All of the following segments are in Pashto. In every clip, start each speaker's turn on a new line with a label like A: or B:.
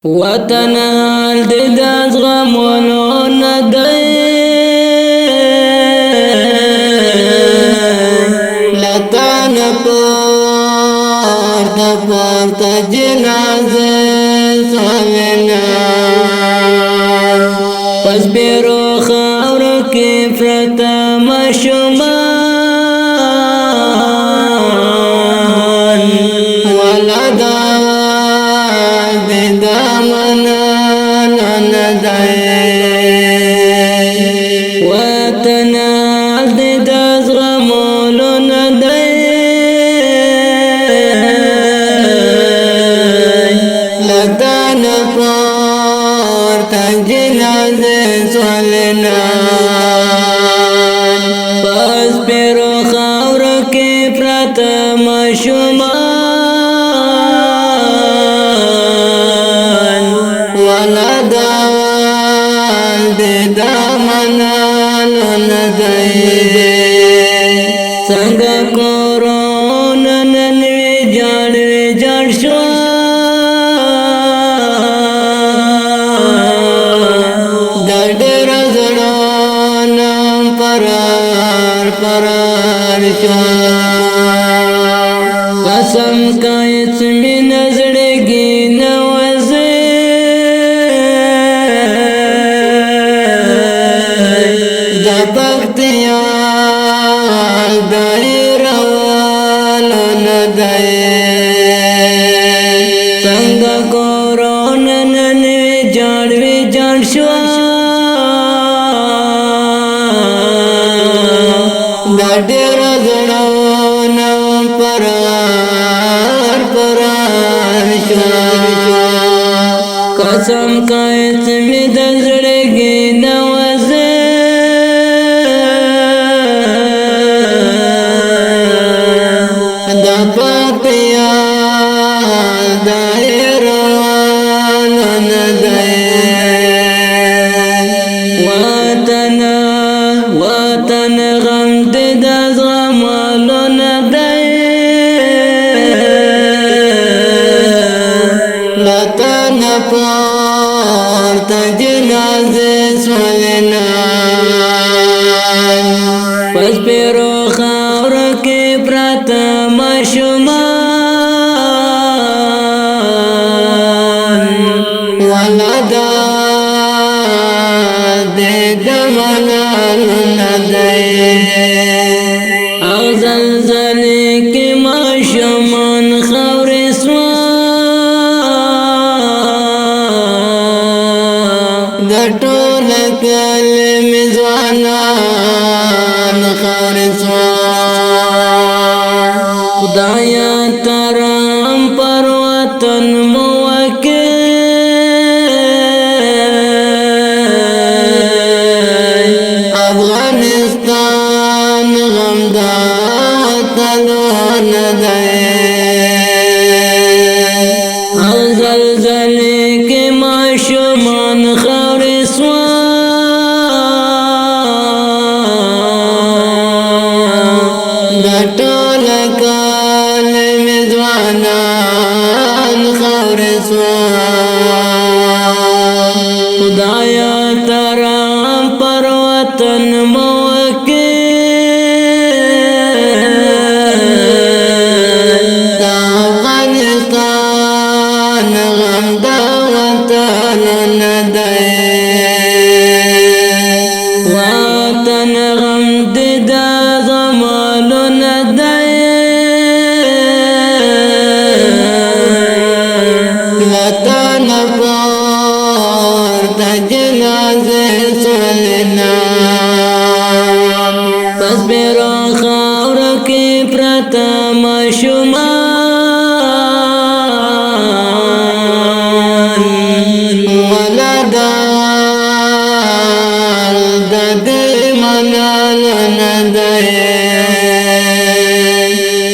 A: وطن د زغمونو نه دی لتان پورته جنازه سوینا پس بیرو خاورو کې پرته ماشومان ولدا وطن د زغمولو نه دی لدان پورته جنازه سولنا پس پیرو خاورو کې پرته ماشومان ولدا څنګه کورونا نن ویجاړ شو د ډېر زړه نام پرار شو قسم کای چې نظرګي نوازه د بختیا څنګه کورونا نن ویجاړ شو د ډېر زړه نام پرار شو قسم کای چې مې د زړګي نوازه وطن غم د زغمولو نه دی لتان پورته جنازه سولنا پس پیرو خاورو کې پرته ماشومان ولدا او زلزلې کې ماشومان خاورې سوا د ټول کلمې ځوانان خاورې سوا خدایا ترام پر وطن موکل افغانستان غم دا تلونه دی او زلزلې کې ماشومان خاورې سوا د ټول کلمې ځوانان خاورې سوا خدایا ترام پر وطن وطن غم د زغمولو نه دی لتان پورته جنازه سولنا پس بیرو خاورو کې پرته ماشومان ولدا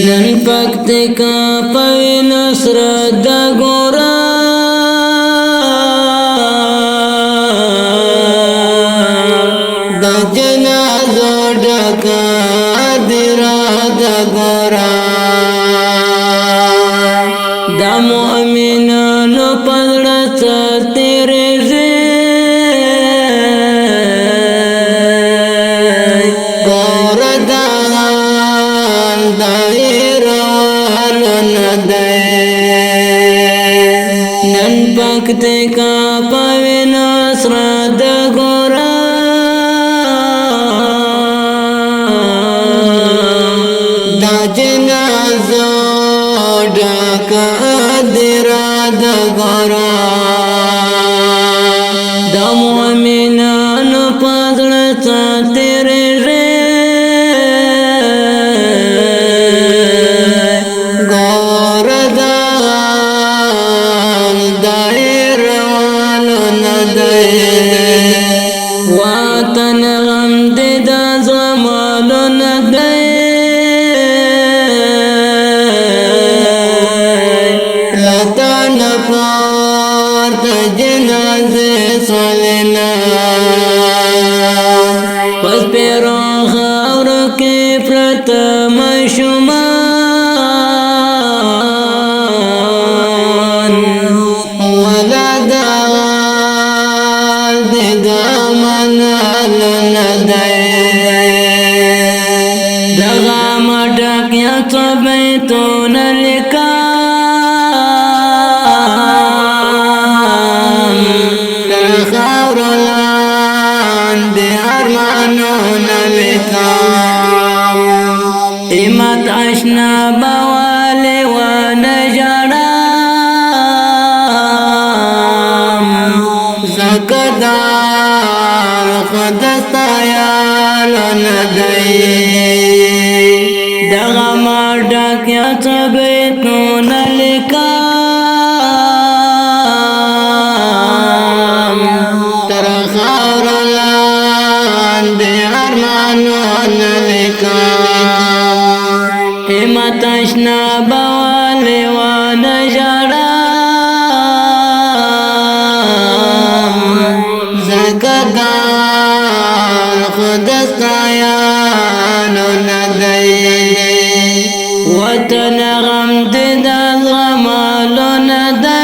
A: نن پکتیکا پوی نصر د ګورا د جنازو ډکا دیرا د ګورا د مؤمنانو پړڅ پکتیکا پوینو سره د ګورا دا جنازو ډکه دیرا د ګورا د مؤمنانو په زړه تیرېږي وطن غم دې د زمانو نه دی لطن پورته جنازې سولنا پس پیرو خاورو کې پرته ماشومان ولد دغه مډک یا څو بیتونه لیکم تر خاورو لاندې ارمانونه لیکم همت اشنا به ولې ونه ژړم ځکه خود ستایلو نه دی دغه مډک یا څه بیتونه لیکم تر خاورو لاندې ارمانونه لیکم همت اشنا به ولې ونه ژړم ځکه خود ستایانو نه دی وطن غم دې د زغملو نه دی